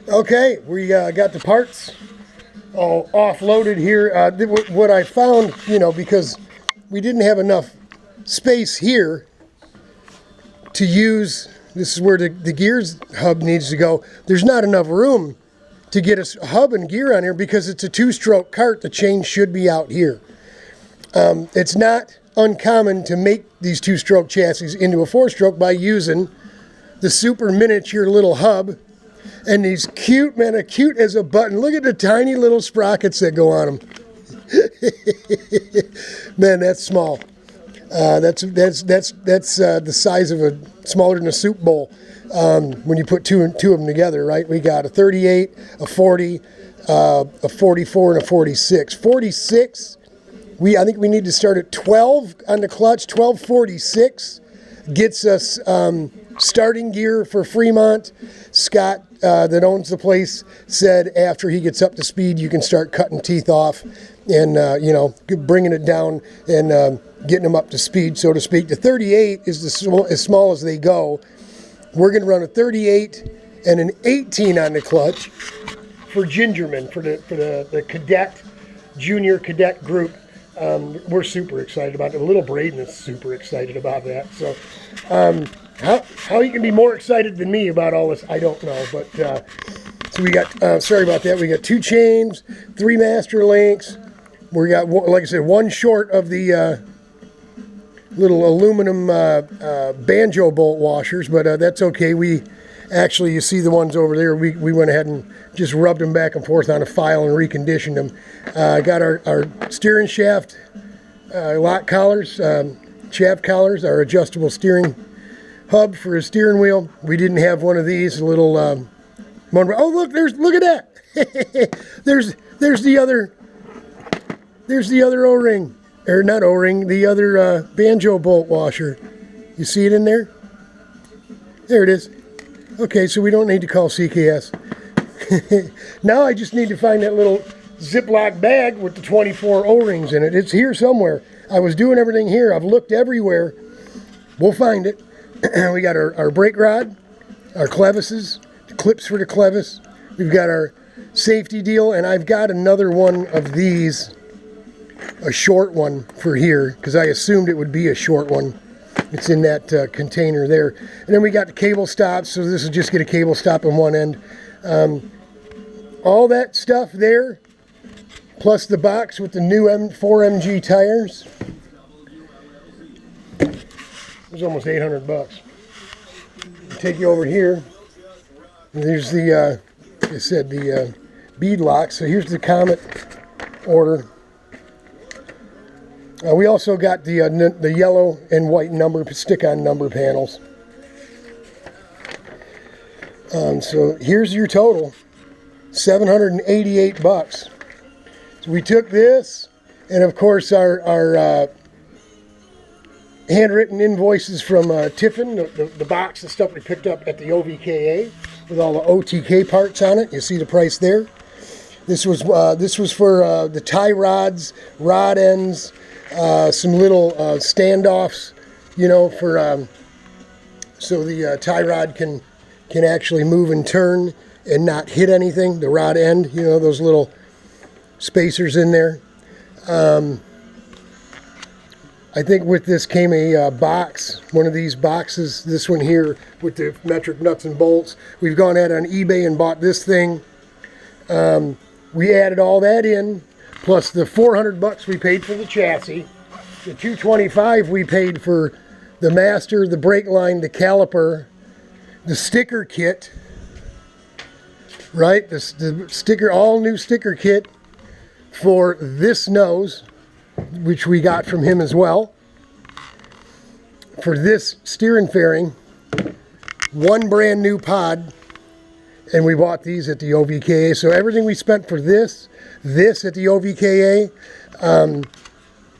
Okay, we got the parts all offloaded here. What I found, because we didn't have enough space here to use, this is where the gears hub needs to go. There's not enough room to get a hub and gear on here because it's a two-stroke cart. The chain should be out here. It's not uncommon to make these two-stroke chassis into a four-stroke by using the super miniature little hub. And these cute, man, cute as a button. Look at the tiny little sprockets that go on them. Man, that's small. That's the size of smaller than a soup bowl when you put two of them together, right? We got a 38, a 40, a 44, and a 46. 46, I think we need to start at 12 on the clutch. 1246 gets us starting gear for Fremont. Scott, that owns the place, said after he gets up to speed, you can start cutting teeth off and, bringing it down and getting them up to speed, so to speak. The 38 is as small as they go. We're going to run a 38 and an 18 on the clutch for Gingerman, for the cadet, junior cadet group. We're super excited about it. Little Braden is super excited about that. So how you can be more excited than me about all this, I don't know. But so we got, sorry about that, we got 2 chains, 3 master links. We got, like I said, 1 short of the little aluminum banjo bolt washers, but that's okay. We actually, you see the ones over there, we went ahead and just rubbed them back and forth on a file and reconditioned them. Got our steering shaft lock collars, shaft collars, our adjustable steering hub for a steering wheel. We didn't have one of these, a little oh look, look at that. there's the other O-ring, or not O-ring, the other banjo bolt washer. You see it in there? There it is. Okay, so we don't need to call CKS. Now I just need to find that little Ziploc bag with the 24 O-rings in it. It's here somewhere. I was doing everything here. I've looked everywhere. We'll find it. We got our brake rod, our clevises, the clips for the clevis. We've got our safety deal, and I've got another one of these, a short one for here, because I assumed it would be a short one. It's in that container there. And then we got the cable stops, so this will just get a cable stop on one end. All that stuff there, plus the box with the new 4MG tires, it was almost 800 bucks. I'll take you over here. And there's the, like I said, the bead lock. So here's the Comet order. We also got the yellow and white stick-on number panels. So here's your total, 788 bucks. So we took this, and of course our handwritten invoices from Tiffin, the box of stuff we picked up at the OVKA with all the OTK parts on it. You see the price there. This was for the tie rods, rod ends, some little standoffs, for so the tie rod can actually move and turn and not hit anything. The rod end, those little spacers in there. I think with this came a box, one of these boxes, this one here with the metric nuts and bolts. We've gone out on eBay and bought this thing. We added all that in, plus the 400 bucks we paid for the chassis, the 225 we paid for the master, the brake line, the caliper, the sticker kit, right? The sticker, all new sticker kit for this nose, which we got from him as well. For this steering fairing, 1 brand new pod, and we bought these at the OVKA. So everything we spent for this at the OVKA.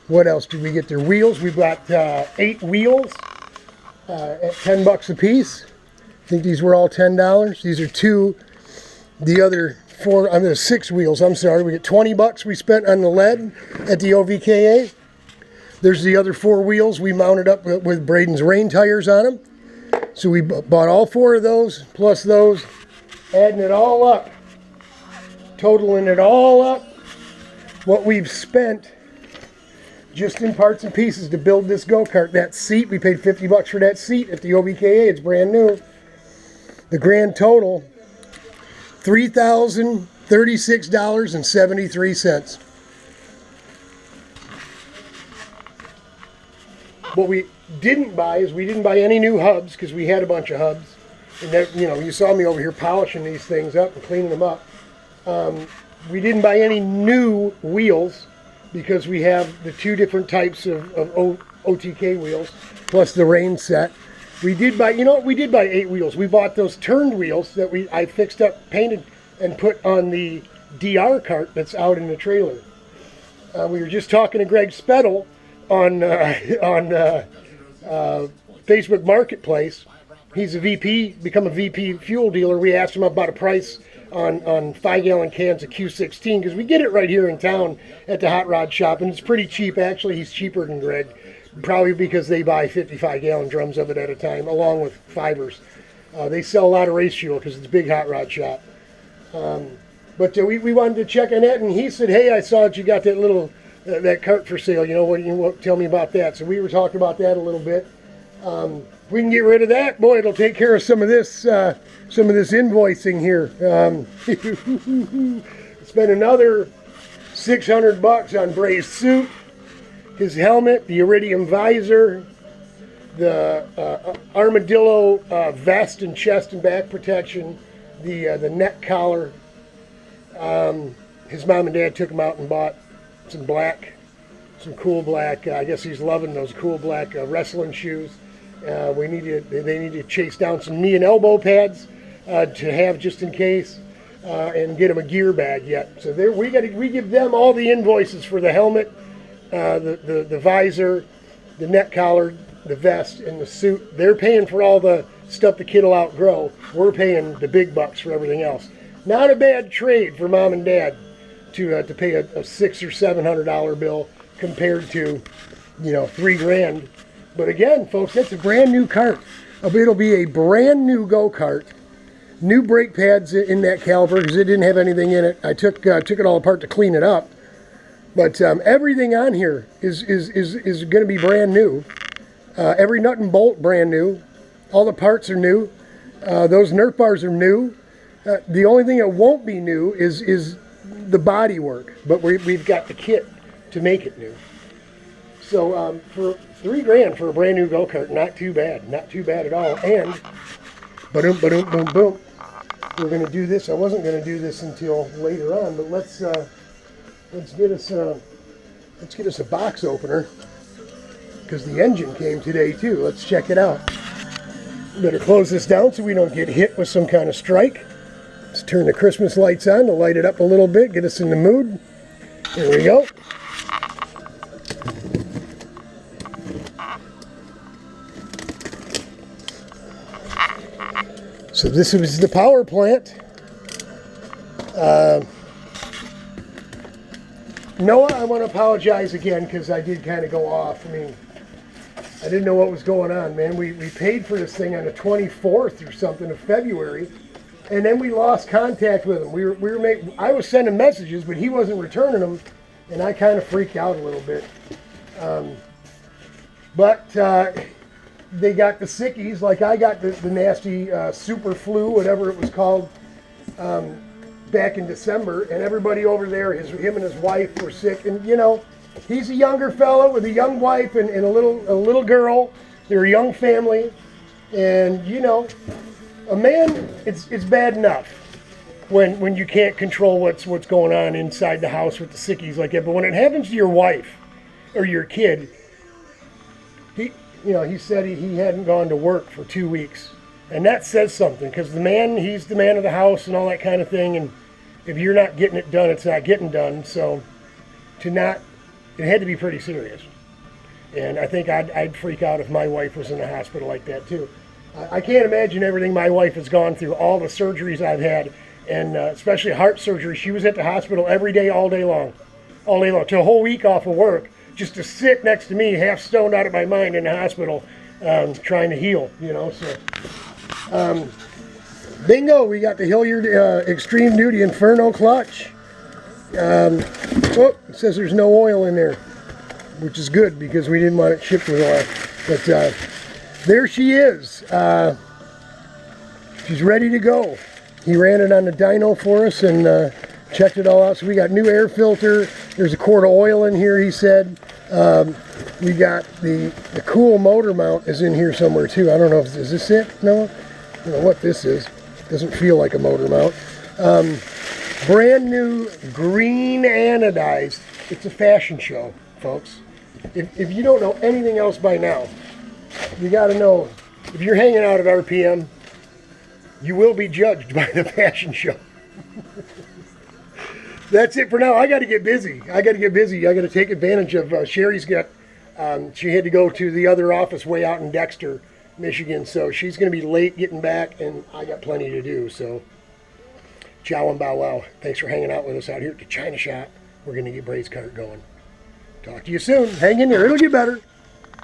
What else did we get there? Wheels, we bought 8 wheels at 10 bucks a piece. I think these were all $10. These are 2. The other 4, 6 wheels, I'm sorry. We get 20 bucks we spent on the lead at the OVKA. There's the other 4 wheels we mounted up with Braden's rain tires on them. So we bought all 4 of those, plus those. adding it all up, totaling it all up, what we've spent just in parts and pieces to build this go-kart. That seat, we paid $50 for that seat at the OBKA. It's brand new. The grand total, $3,036.73. What we didn't buy is we didn't buy any new hubs because we had a bunch of hubs. And that, you know, you saw me over here polishing these things up and cleaning them up. We didn't buy any new wheels because we have the two different types of OTK wheels plus the rain set. We did buy, you know what, we did buy 8 wheels. We bought those turned wheels that I fixed up, painted, and put on the DR cart that's out in the trailer. We were just talking to Greg Spettel on Facebook Marketplace. He's a VP, become a VP fuel dealer. We asked him about a price on 5-gallon cans of Q16 because we get it right here in town at the Hot Rod Shop, and it's pretty cheap. Actually, he's cheaper than Greg, probably because they buy 55-gallon drums of it at a time, along with fibers. They sell a lot of race fuel because it's a big Hot Rod Shop. But we wanted to check on that, and he said, "Hey, I saw that you got that little that cart for sale. You know what? Tell me about that." So we were talking about that a little bit. If we can get rid of that, boy, it'll take care of some of this invoicing here. Spent another $600 on Bray's suit, his helmet, the iridium visor, the armadillo vest and chest and back protection, the neck collar. His mom and dad took him out and bought some cool black. I guess he's loving those cool black wrestling shoes. They need to chase down some knee and elbow pads to have just in case, and get them a gear bag yet. So we give them all the invoices for the helmet, the visor, the neck collar, the vest, and the suit. They're paying for all the stuff the kid will outgrow. We're paying the big bucks for everything else. Not a bad trade for mom and dad to pay a $600 or $700 bill compared to, $3,000. But again, folks, that's a brand new cart. It'll be a brand new go-kart. New brake pads in that caliper because it didn't have anything in it. I took it all apart to clean it up. But everything on here is going to be brand new. Every nut and bolt brand new. All the parts are new. Those Nerf bars are new. The only thing that won't be new is the body work. But we've got the kit to make it new. So for $3,000 for a brand new go-kart, not too bad. Not too bad at all. And boom, boom. We're going to do this. I wasn't going to do this until later on, but let's get us a box opener because the engine came today too. Let's check it out. Better close this down so we don't get hit with some kind of strike. Let's turn the Christmas lights on to light it up a little bit, get us in the mood. Here we go. So this is the power plant. Noah, I want to apologize again because I did kind of go off. I mean, I didn't know what was going on, man. We paid for this thing on the 24th or something of February, and then we lost contact with him. I was sending messages, but he wasn't returning them, and I kind of freaked out a little bit. They got the sickies, like I got the nasty super flu, whatever it was called, back in December, and everybody over there, him and his wife were sick, and he's a younger fellow with a young wife and a little girl. They're a young family, and a man, it's bad enough when you can't control what's going on inside the house with the sickies like that, but when it happens to your wife or your kid, he said he hadn't gone to work for 2 weeks. And that says something, because he's the man of the house and all that kind of thing. And if you're not getting it done, it's not getting done. So it had to be pretty serious. And I think I'd freak out if my wife was in the hospital like that too. I can't imagine everything my wife has gone through, all the surgeries I've had, and especially heart surgery. She was at the hospital every day, all day long. Took a whole week off of work, just to sit next to me, half stoned out of my mind in the hospital, trying to heal, So Bingo, we got the Hilliard Extreme Duty Inferno clutch. Oh, it says there's no oil in there, which is good because we didn't want it shipped with oil. But there she is. She's ready to go. He ran it on the dyno for us and checked it all out. So we got new air filter. There's a quart of oil in here, he said. We got the cool motor mount is in here somewhere too. I don't know if is this it? No, I don't know what this is. Doesn't feel like a motor mount. Brand new green anodized. It's a fashion show, folks. If you don't know anything else by now, you got to know, if you're hanging out at RPM, you will be judged by the fashion show. That's it for now. I got to get busy. I got to take advantage of Sherry's got, she had to go to the other office way out in Dexter, Michigan, so she's going to be late getting back, and I got plenty to do, so ciao and bow wow. Thanks for hanging out with us out here at the China Shop. We're going to get Bray's Kart going. Talk to you soon. Hang in there. It'll get better.